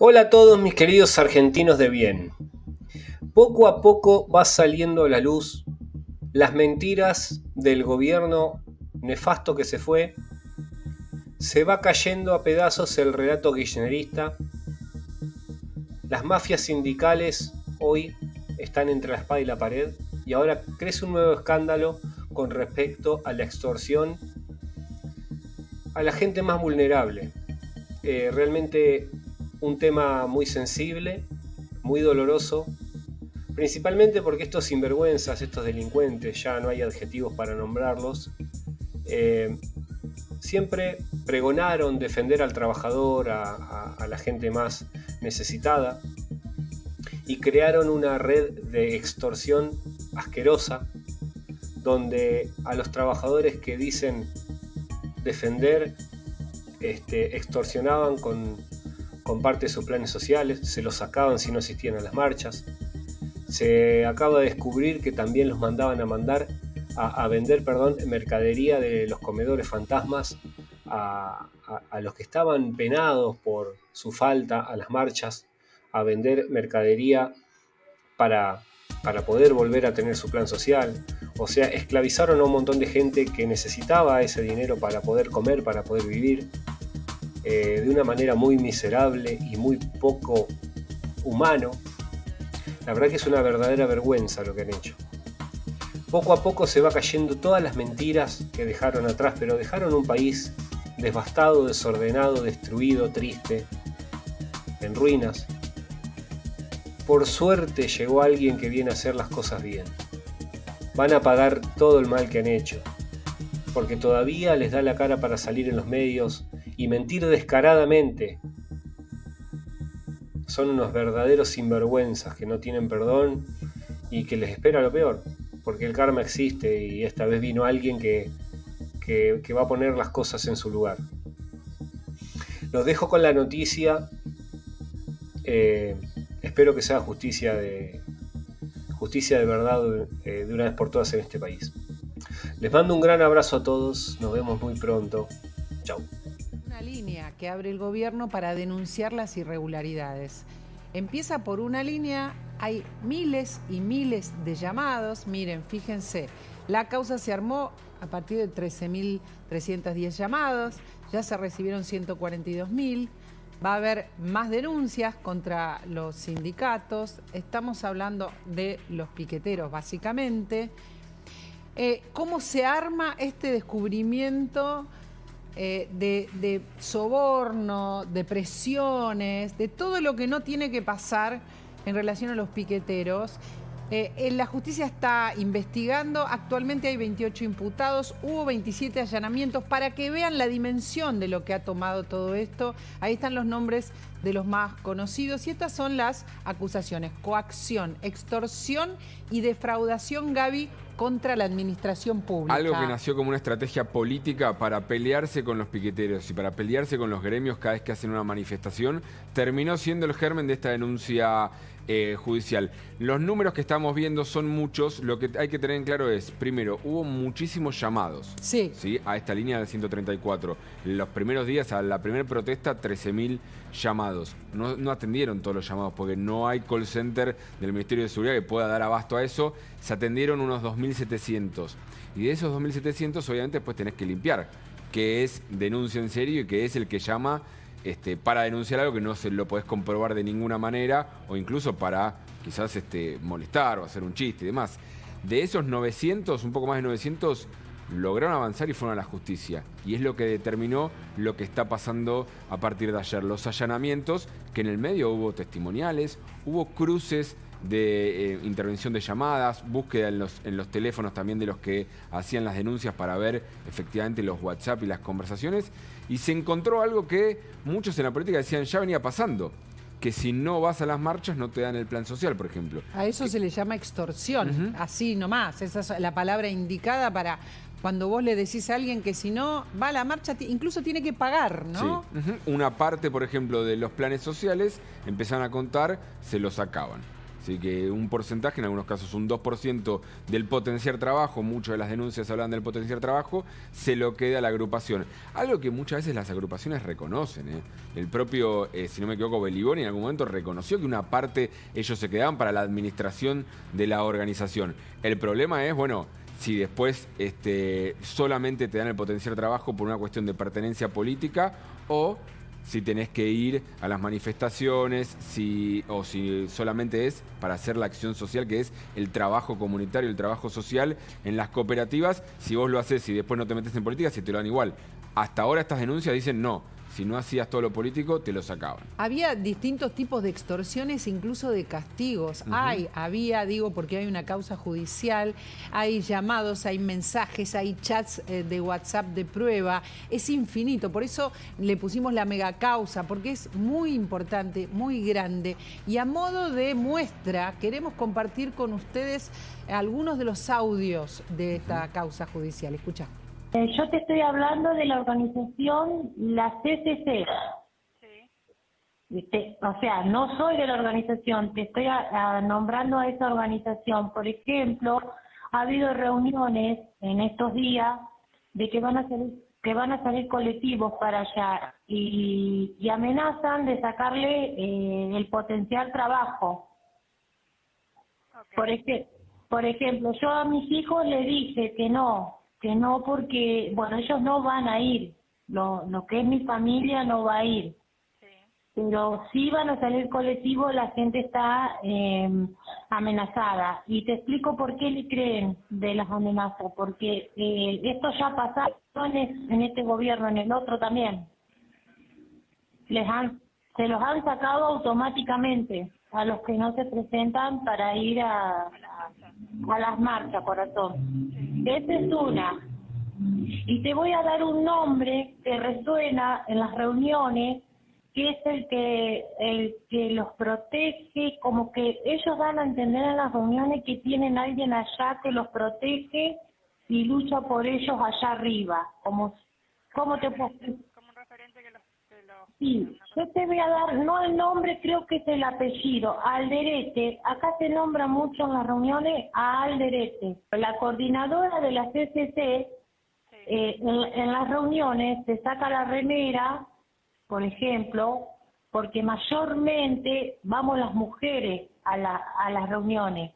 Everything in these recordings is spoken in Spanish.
Hola a todos mis queridos argentinos de bien. Poco a poco va saliendo a la luz las mentiras del gobierno nefasto que se va cayendo a pedazos el relato kirchnerista, las mafias sindicales hoy están entre la espada y la pared y ahora crece un nuevo escándalo con respecto a la extorsión a la gente más vulnerable. Realmente un tema muy sensible, muy doloroso, principalmente porque estos sinvergüenzas, estos delincuentes, ya no hay adjetivos para nombrarlos, siempre pregonaron defender al trabajador, a la gente más necesitada, y crearon una red de extorsión asquerosa, donde a los trabajadores que dicen defender, extorsionaban con parte de sus planes sociales, se los sacaban si no asistían a las marchas. Se acaba de descubrir que también los mandaban a vender mercadería de los comedores fantasmas a los que estaban penados por su falta a las marchas, a vender mercadería para, para poder volver a tener su plan social. O sea, esclavizaron a un montón de gente que necesitaba ese dinero para poder comer, para poder vivir, de una manera muy miserable y muy poco humano. La verdad que es una verdadera vergüenza lo que han hecho. Poco a poco se va cayendo todas las mentiras que dejaron atrás, pero dejaron un país devastado, desordenado, destruido, triste, en ruinas. Por suerte llegó alguien que viene a hacer las cosas bien. Van a pagar todo el mal que han hecho, porque todavía les da la cara para salir en los medios y mentir descaradamente. Son unos verdaderos sinvergüenzas que no tienen perdón y que les espera lo peor, porque el karma existe y esta vez vino alguien que va a poner las cosas en su lugar. Los dejo con la noticia. Espero que sea justicia de verdad de una vez por todas en este país. Les mando un gran abrazo a todos. Nos vemos muy pronto. Chau. Una línea que abre el gobierno para denunciar las irregularidades. Empieza por una línea, hay miles y miles de llamados. Miren, fíjense, la causa se armó a partir de 13.310 llamados, ya se recibieron 142.000. Va a haber más denuncias contra los sindicatos. Estamos hablando de los piqueteros, básicamente. ¿Cómo se arma este descubrimiento de soborno, de presiones, de todo lo que no tiene que pasar en relación a los piqueteros? La justicia está investigando, actualmente hay 28 imputados, hubo 27 allanamientos, para que vean la dimensión de lo que ha tomado todo esto. Ahí están los nombres de los más conocidos y estas son las acusaciones: coacción, extorsión y defraudación, Gaby, contra la administración pública. Algo que nació como una estrategia política para pelearse con los piqueteros y para pelearse con los gremios cada vez que hacen una manifestación, terminó siendo el germen de esta denuncia judicial. Los números que estamos viendo son muchos. Lo que hay que tener en claro es, primero, hubo muchísimos llamados, ¿sí? A esta línea del 134. Los primeros días, a la primera protesta, 13.000 llamados. No atendieron todos los llamados porque no hay call center del Ministerio de Seguridad que pueda dar abasto a eso. Se atendieron unos 2.700. Y de esos 2.700, obviamente, pues tenés que limpiar qué es denuncia en serio y qué es el que llama para denunciar algo que no se lo podés comprobar de ninguna manera, o incluso para quizás molestar o hacer un chiste y demás. De esos 900, un poco más de 900, lograron avanzar y fueron a la justicia. Y es lo que determinó lo que está pasando a partir de ayer. Los allanamientos, que en el medio hubo testimoniales, hubo cruces de intervención de llamadas, búsqueda en los teléfonos también de los que hacían las denuncias para ver efectivamente los WhatsApp y las conversaciones, y se encontró algo que muchos en la política decían ya venía pasando, que si no vas a las marchas no te dan el plan social, por ejemplo. A eso se le llama extorsión, así nomás. Esa es la palabra indicada para cuando vos le decís a alguien que si no va a la marcha, incluso tiene que pagar, ¿no? Sí. Una parte, por ejemplo, de los planes sociales, empezaron a contar, se los sacaban. Así que un porcentaje, en algunos casos un 2% del potenciar trabajo, muchas de las denuncias hablan del potenciar trabajo, se lo queda a la agrupación. Algo que muchas veces las agrupaciones reconocen. El propio, si no me equivoco, Beliboni en algún momento reconoció que una parte ellos se quedaban para la administración de la organización. El problema es, bueno, si después solamente te dan el potenciar trabajo por una cuestión de pertenencia política o si tenés que ir a las manifestaciones, o si solamente es para hacer la acción social, que es el trabajo comunitario, el trabajo social en las cooperativas. Si vos lo haces y después no te metes en política, si te lo dan igual. Hasta ahora estas denuncias dicen no. Si no hacías todo lo político, te lo sacaban. Había distintos tipos de extorsiones, incluso de castigos. Digo, porque hay una causa judicial, hay llamados, hay mensajes, hay chats de WhatsApp de prueba. Es infinito, por eso le pusimos la mega causa, porque es muy importante, muy grande. Y a modo de muestra, queremos compartir con ustedes algunos de los audios de esta causa judicial. Escucha. Yo te estoy hablando de la organización, la CCC. Sí. O sea, no soy de la organización, te estoy nombrando a esa organización. Por ejemplo, ha habido reuniones en estos días de que van a salir colectivos para allá y amenazan de sacarle el potencial trabajo. Okay. Por ejemplo, yo a mis hijos les dije que no porque, bueno, ellos no van a ir, lo que es mi familia no va a ir, sí. Pero sí van a salir colectivos, la gente está amenazada, y te explico por qué le creen de las amenazas, porque esto ya pasó en este gobierno, en el otro también, se los han sacado automáticamente a los que no se presentan para ir a las marchas, corazón. Esa es una. Y te voy a dar un nombre que resuena en las reuniones, que es el que los protege, como que ellos dan a entender en las reuniones que tienen alguien allá que los protege y lucha por ellos allá arriba. ¿Cómo te puedo decir? Como un referente que los... Sí, yo te voy a dar, no el nombre, creo que es el apellido, Alderete. Acá se nombra mucho en las reuniones a Alderete. La coordinadora de la CCC, en las reuniones se saca la remera, por ejemplo, porque mayormente vamos las mujeres a las reuniones.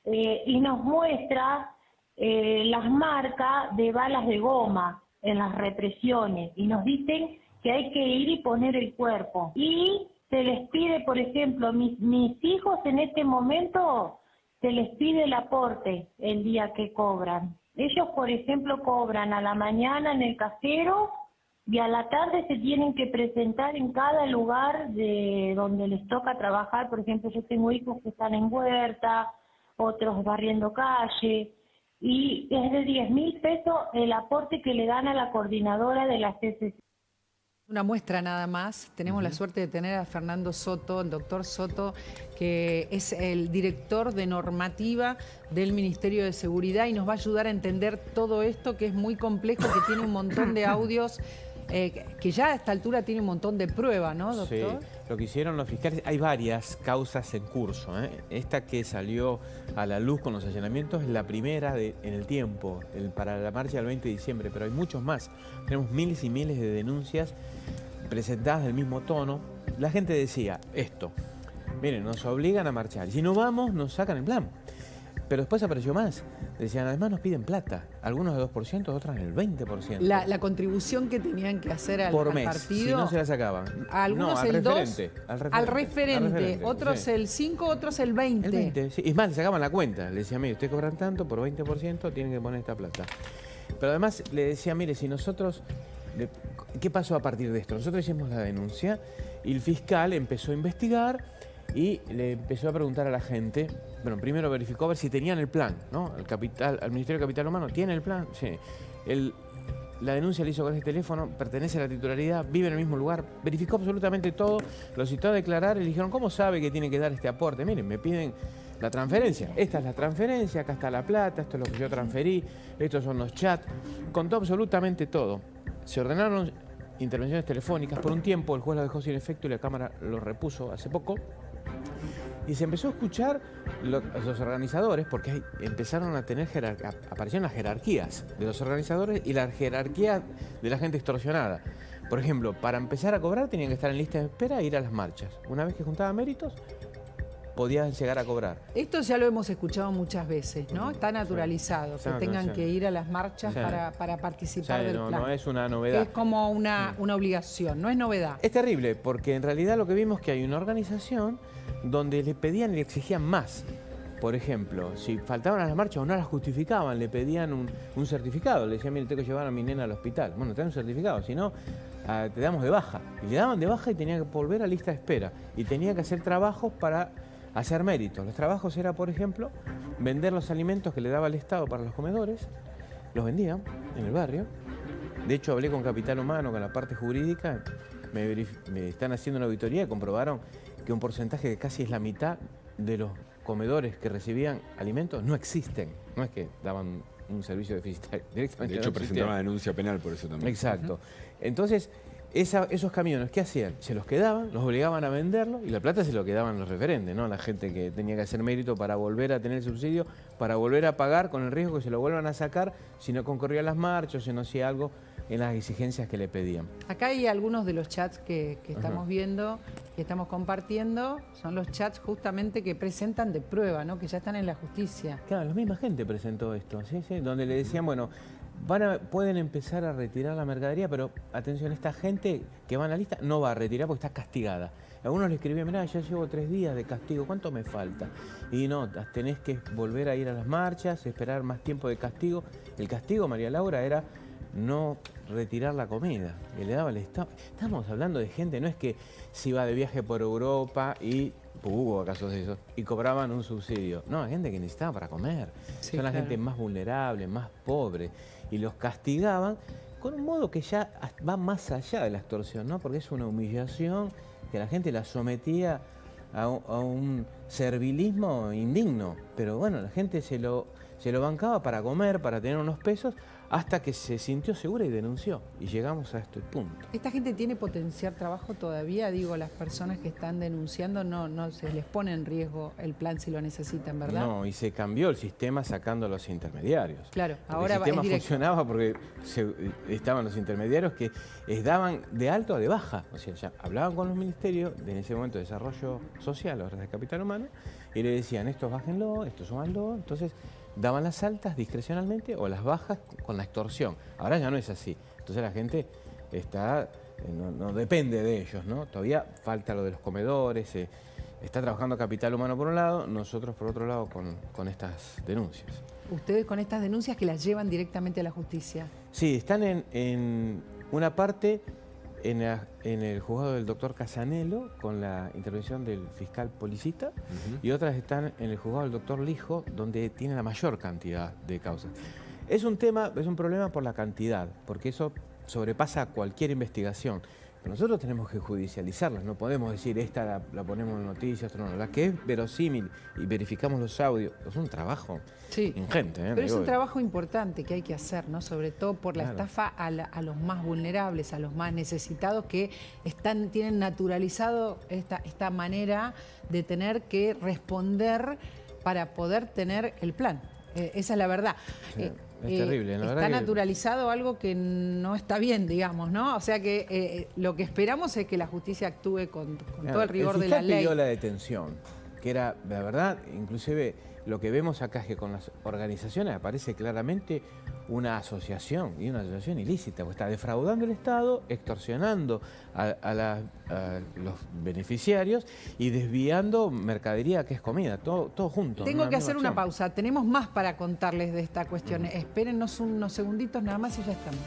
Sí. Y nos muestra las marcas de balas de goma en las represiones y nos dicen que hay que ir y poner el cuerpo. Y se les pide, por ejemplo, mis hijos en este momento, se les pide el aporte el día que cobran. Ellos, por ejemplo, cobran a la mañana en el cajero y a la tarde se tienen que presentar en cada lugar de donde les toca trabajar. Por ejemplo, yo tengo hijos que están en huerta, otros barriendo calle, y es de 10.000 pesos el aporte que le dan a la coordinadora de la CCC. Una muestra nada más. Tenemos la suerte de tener a Fernando Soto, el doctor Soto, que es el director de normativa del Ministerio de Seguridad y nos va a ayudar a entender todo esto que es muy complejo, que tiene un montón de audios, que ya a esta altura tiene un montón de pruebas, ¿no, doctor? Sí, lo que hicieron los fiscales, hay varias causas en curso. Esta que salió a la luz con los allanamientos es la primera en el tiempo, para la marcha del 20 de diciembre, pero hay muchos más. Tenemos miles y miles de denuncias presentadas del mismo tono. La gente decía esto: miren, nos obligan a marchar, si no vamos nos sacan el plan. Pero después apareció más. Decían, además nos piden plata. Algunos del 2%, otras del 20%. La contribución que tenían que hacer al mes, partido. Si no se la sacaban. Algunos no, el 2, al referente. Otros sí. El 5, otros el 20. El 20, sí. Y más, le sacaban la cuenta. Le decían, mire, ustedes cobran tanto, por 20% tienen que poner esta plata. Pero además le decía, mire, si nosotros... ¿Qué pasó a partir de esto? Nosotros hicimos la denuncia y el fiscal empezó a investigar y le empezó a preguntar a la gente. Bueno, primero verificó a ver si tenían el plan, ¿no? Al Ministerio de Capital Humano, ¿tiene el plan? Sí. La denuncia la hizo con ese teléfono, pertenece a la titularidad, vive en el mismo lugar, verificó absolutamente todo, lo citó a declarar y le dijeron, ¿cómo sabe que tiene que dar este aporte? Miren, me piden la transferencia. Esta es la transferencia, acá está la plata, esto es lo que yo transferí, estos son los chats. Contó absolutamente todo. Se ordenaron intervenciones telefónicas. Por un tiempo el juez lo dejó sin efecto y la Cámara lo repuso hace poco. Y se empezó a escuchar los organizadores, porque empezaron a tener aparecieron las jerarquías de los organizadores y la jerarquía de la gente extorsionada. Por ejemplo, para empezar a cobrar tenían que estar en lista de espera e ir a las marchas. Una vez que juntaban méritos, podían llegar a cobrar. Esto ya lo hemos escuchado muchas veces, ¿no? Está naturalizado, que tengan que ir a las marchas para participar del plan. No es una novedad. Es como una obligación, no es novedad. Es terrible, porque en realidad lo que vimos es que hay una organización donde le pedían y le exigían más. Por ejemplo, si faltaban a las marchas o no las justificaban, le pedían un certificado. Le decían, mire, tengo que llevar a mi nena al hospital. Bueno, te dan un certificado, si no, te damos de baja. Y le daban de baja y tenía que volver a lista de espera. Y tenía que hacer trabajos para hacer méritos. Los trabajos era, por ejemplo, vender los alimentos que le daba el Estado para los comedores. Los vendían en el barrio. De hecho, hablé con Capital Humano, con la parte jurídica. Me están haciendo una auditoría y comprobaron que un porcentaje de casi es la mitad de los comedores que recibían alimentos no existen. No es que daban un servicio deficitario. Directamente de hecho, no presentaron una denuncia penal por eso también. Exacto. Entonces, esos camiones, ¿qué hacían? Se los quedaban, los obligaban a venderlo y la plata se lo quedaban los referentes, ¿no? La gente que tenía que hacer mérito para volver a tener el subsidio, para volver a pagar con el riesgo que se lo vuelvan a sacar si no concurría a las marchas, si no hacía algo en las exigencias que le pedían. Acá hay algunos de los chats que estamos viendo, que estamos compartiendo, son los chats justamente que presentan de prueba, ¿no? Que ya están en la justicia. Claro, la misma gente presentó esto, ¿sí? Donde le decían, bueno, pueden empezar a retirar la mercadería, pero atención, esta gente que va en la lista no va a retirar porque está castigada. Algunos le escribían, mirá, ya llevo 3 días de castigo, ¿cuánto me falta? Y no, tenés que volver a ir a las marchas, esperar más tiempo de castigo. El castigo, María Laura, era no retirar la comida que le daba el Estado. Estamos hablando de gente, no es que se iba de viaje por Europa y hubo casos de esos, y cobraban un subsidio. No, hay gente que necesitaba para comer. Sí, son la gente más vulnerable, más pobre. Y los castigaban con un modo que ya va más allá de la extorsión, ¿no? Porque es una humillación que la gente la sometía a un servilismo indigno. Pero bueno, la gente se lo bancaba para comer, para tener unos pesos, hasta que se sintió segura y denunció. Y llegamos a este punto. ¿Esta gente tiene potencial trabajo todavía? Digo, las personas que están denunciando no se les pone en riesgo el plan si lo necesitan, ¿verdad? No, y se cambió el sistema sacando a los intermediarios. Claro, porque ahora el sistema es directo. funcionaba porque estaban los intermediarios que daban de alto a de baja. O sea, ya hablaban con los ministerios en ese momento de Desarrollo Social, ahora de Capital Humano, y le decían, estos bájenlo, estos súbanlo. Entonces daban las altas discrecionalmente o las bajas con la extorsión. Ahora ya no es así. Entonces la gente no depende de ellos, ¿no? Todavía falta lo de los comedores. Está trabajando Capital Humano por un lado, nosotros por otro lado con estas denuncias. Ustedes con estas denuncias que las llevan directamente a la justicia. Sí, están en una parte en el juzgado del doctor Casanelo, con la intervención del fiscal Policita, y otras están en el juzgado del doctor Lijo, donde tiene la mayor cantidad de causas. Es un problema por la cantidad, porque eso sobrepasa cualquier investigación. Pero nosotros tenemos que judicializarlas, no podemos decir esta la ponemos en noticias, otra no. La que es verosímil y verificamos los audios, es un trabajo ingente. Pero es un trabajo importante que hay que hacer, ¿no? Sobre todo por la estafa a los más vulnerables, a los más necesitados que tienen naturalizado esta manera de tener que responder para poder tener el plan. Esa es la verdad. Sí. Es terrible, la verdad. Está naturalizado algo que no está bien, digamos, ¿no? O sea que lo que esperamos es que la justicia actúe con todo el rigor de la ley. El fiscal pidió la detención, que era, la verdad, inclusive lo que vemos acá es que con las organizaciones aparece claramente una asociación, y una asociación ilícita, porque está defraudando el Estado, extorsionando a los beneficiarios y desviando mercadería que es comida, todo junto. Tengo que hacer una pausa, tenemos más para contarles de esta cuestión. Espérennos unos segunditos nada más y ya estamos.